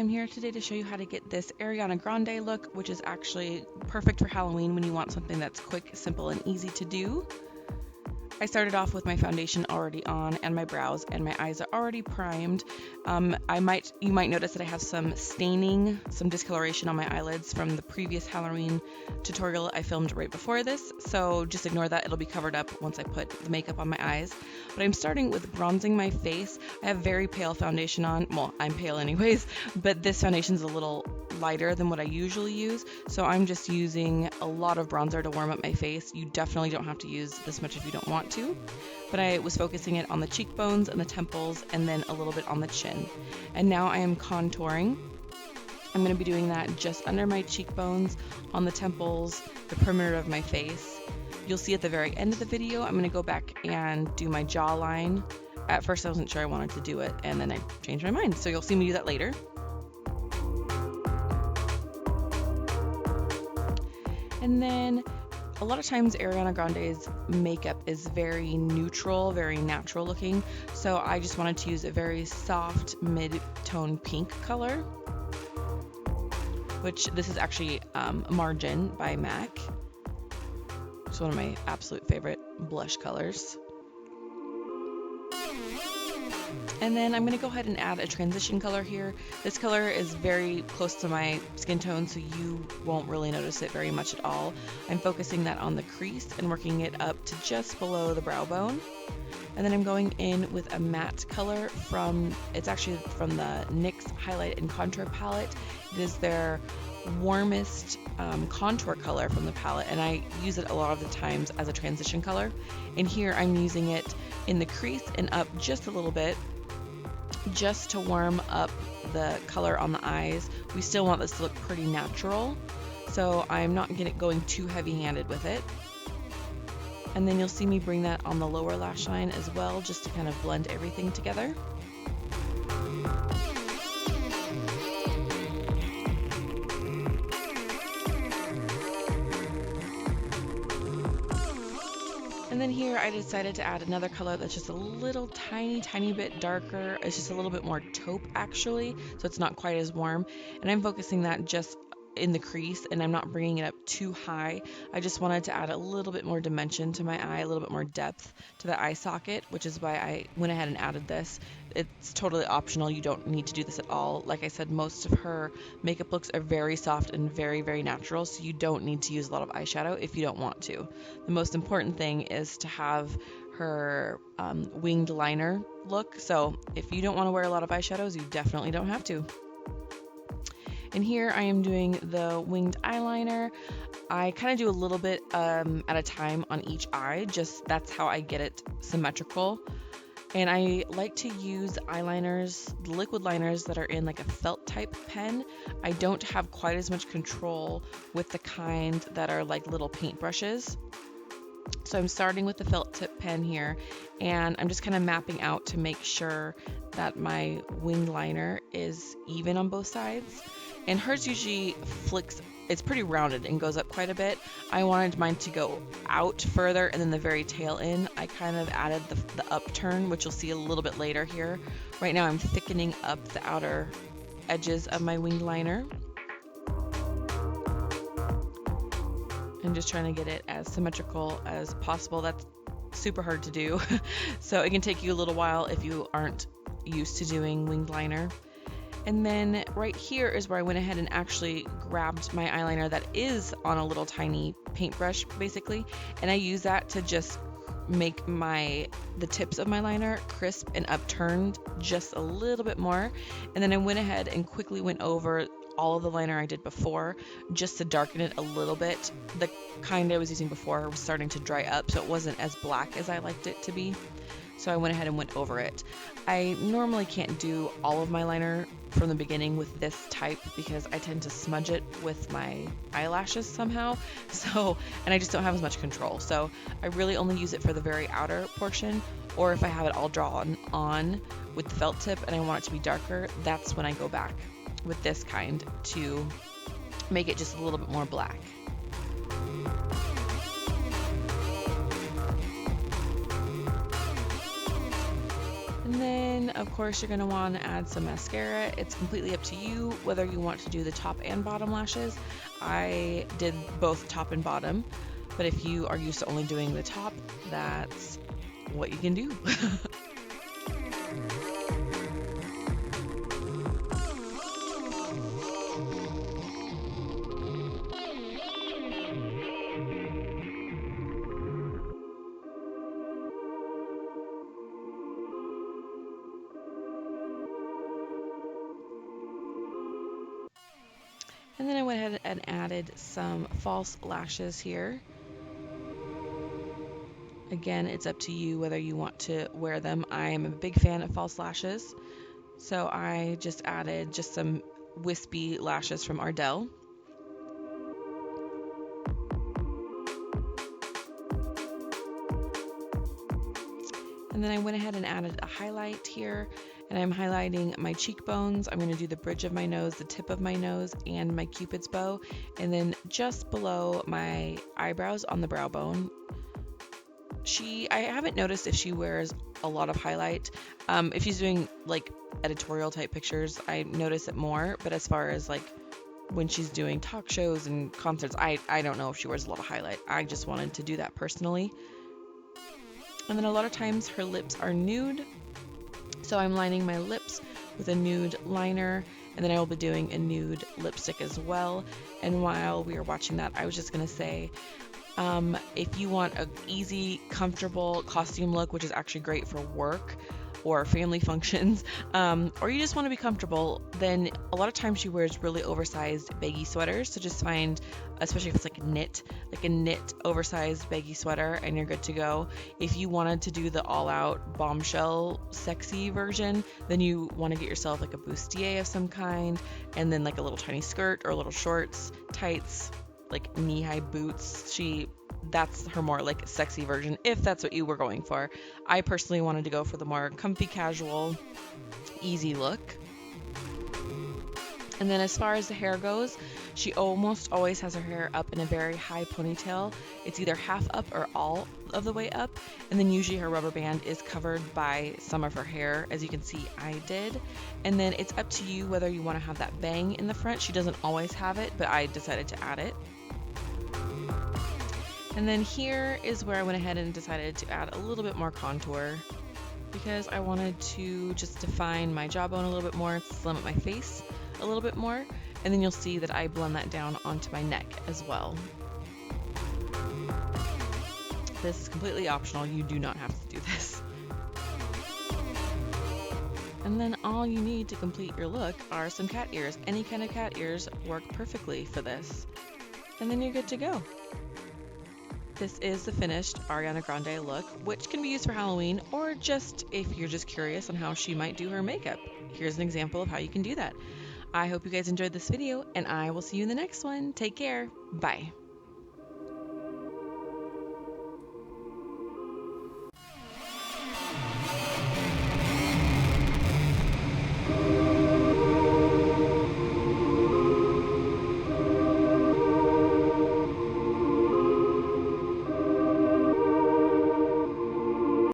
I'm here today to show you how to get this Ariana Grande look, which is actually perfect for Halloween when you want something that's quick, simple, and easy to do. I started off with my foundation already on and my brows, and my eyes are already primed. You might notice that I have some staining, some discoloration on my eyelids from the previous Halloween tutorial I filmed right before this, so just ignore that. It'll be covered up once I put the makeup on my eyes. But I'm starting with bronzing my face. I have very pale foundation on. Well, I'm pale anyways, but this foundation's a little lighter than what I usually use, so I'm just using a lot of bronzer to warm up my face. You definitely don't have to use this much if you don't want to, but I was focusing it on the cheekbones and the temples and then a little bit on the chin. And now I am contouring. I'm going to be doing that just under my cheekbones, on the temples, the perimeter of my face. You'll see at the very end of the video, I'm going to go back and do my jawline. At first I wasn't sure I wanted to do it, and then I changed my mind, so you'll see me do that later. And then a lot of times Ariana Grande's makeup is very neutral, very natural looking, so I just wanted to use a very soft mid-tone pink color, which this is actually Margin by MAC. It's one of my absolute favorite blush colors. And then I'm going to go ahead and add a transition color here. This color is very close to my skin tone, so you won't really notice it very much at all. I'm focusing that on the crease and working it up to just below the brow bone. And then I'm going in with a matte color it's actually from the NYX Highlight and Contour palette. It is their warmest contour color from the palette, and I use it a lot of the times as a transition color. And here I'm using it in the crease and up just a little bit, just to warm up the color on the eyes. We still want this to look pretty natural, so I'm not going too heavy-handed with it. And then you'll see me bring that on the lower lash line as well, just to kind of blend everything together. And then here I decided to add another color that's just a little tiny bit darker. It's just a little bit more taupe actually, so it's not quite as warm. And I'm focusing that just in the crease, and I'm not bringing it up too high. I just wanted to add a little bit more dimension to my eye, a little bit more depth to the eye socket, which is why I went ahead and added this. It's totally optional. You don't need to do this at all. Like I said, most of her makeup looks are very soft and very natural, so you don't need to use a lot of eyeshadow if you don't want to. The most important thing is to have her winged liner look, so if you don't want to wear a lot of eyeshadows, you definitely don't have to. And here I am doing the winged eyeliner. I kind of do a little bit at a time on each eye, just that's how I get it symmetrical. And I like to use eyeliners, the liquid liners that are in like a felt type pen. I don't have quite as much control with the kind that are like little paintbrushes. So I'm starting with the felt tip pen here, and I'm just kind of mapping out to make sure that my winged liner is even on both sides. And hers usually flicks, it's pretty rounded and goes up quite a bit. I wanted mine to go out further, and then the very tail end, I kind of added the upturn, which you'll see a little bit later here. Right now I'm thickening up the outer edges of my winged liner. I'm just trying to get it as symmetrical as possible. That's super hard to do, so it can take you a little while if you aren't used to doing winged liner. And then right here is where I went ahead and actually grabbed my eyeliner that is on a little tiny paintbrush basically, and I use that to just make the tips of my liner crisp and upturned just a little bit more. And then I went ahead and quickly went over all of the liner I did before just to darken it a little bit. The kind I was using before was starting to dry up, so it wasn't as black as I liked it to be. So I went ahead and went over it. I normally can't do all of my liner from the beginning with this type because I tend to smudge it with my eyelashes somehow. And I just don't have as much control. So I really only use it for the very outer portion, or if I have it all drawn on with the felt tip and I want it to be darker, that's when I go back with this kind to make it just a little bit more black. And then, of course, you're going to want to add some mascara. It's completely up to you whether you want to do the top and bottom lashes. I did both top and bottom, but if you are used to only doing the top, that's what you can do. And then I went ahead and added some false lashes here. Again, it's up to you whether you want to wear them. I am a big fan of false lashes, so I just added just some wispy lashes from Ardell. And then I went ahead and added a highlight here, and I'm highlighting my cheekbones. I'm going to do the bridge of my nose, the tip of my nose, and my cupid's bow, and then just below my eyebrows on the brow bone. I haven't noticed if she wears a lot of highlight. If she's doing like editorial type pictures, I notice it more, but as far as like when she's doing talk shows and concerts, I don't know if she wears a lot of highlight. I just wanted to do that personally. And then a lot of times her lips are nude, so I'm lining my lips with a nude liner, and then I will be doing a nude lipstick as well. And while we were watching that, I was just going to say, if you want an easy, comfortable costume look, which is actually great for work or family functions, or you just want to be comfortable, then a lot of times she wears really oversized baggy sweaters. So just find, especially if it's like a knit oversized baggy sweater, and you're good to go. If you wanted to do the all-out bombshell sexy version, then you want to get yourself like a bustier of some kind, and then like a little tiny skirt or little shorts, tights, like knee-high boots. That's her more like sexy version, if that's what you were going for. I personally wanted to go for the more comfy, casual, easy look. And then as far as the hair goes, she almost always has her hair up in a very high ponytail. It's either half up or all of the way up. And then usually her rubber band is covered by some of her hair, as you can see I did. And then it's up to you whether you want to have that bang in the front. She doesn't always have it, but I decided to add it. And then here is where I went ahead and decided to add a little bit more contour, because I wanted to just define my jawbone a little bit more, slim up my face a little bit more, and then you'll see that I blend that down onto my neck as well. This is completely optional, you do not have to do this. And then all you need to complete your look are some cat ears. Any kind of cat ears work perfectly for this. And then you're good to go. This is the finished Ariana Grande look, which can be used for Halloween or just if you're just curious on how she might do her makeup. Here's an example of how you can do that. I hope you guys enjoyed this video, and I will see you in the next one. Take care. Bye.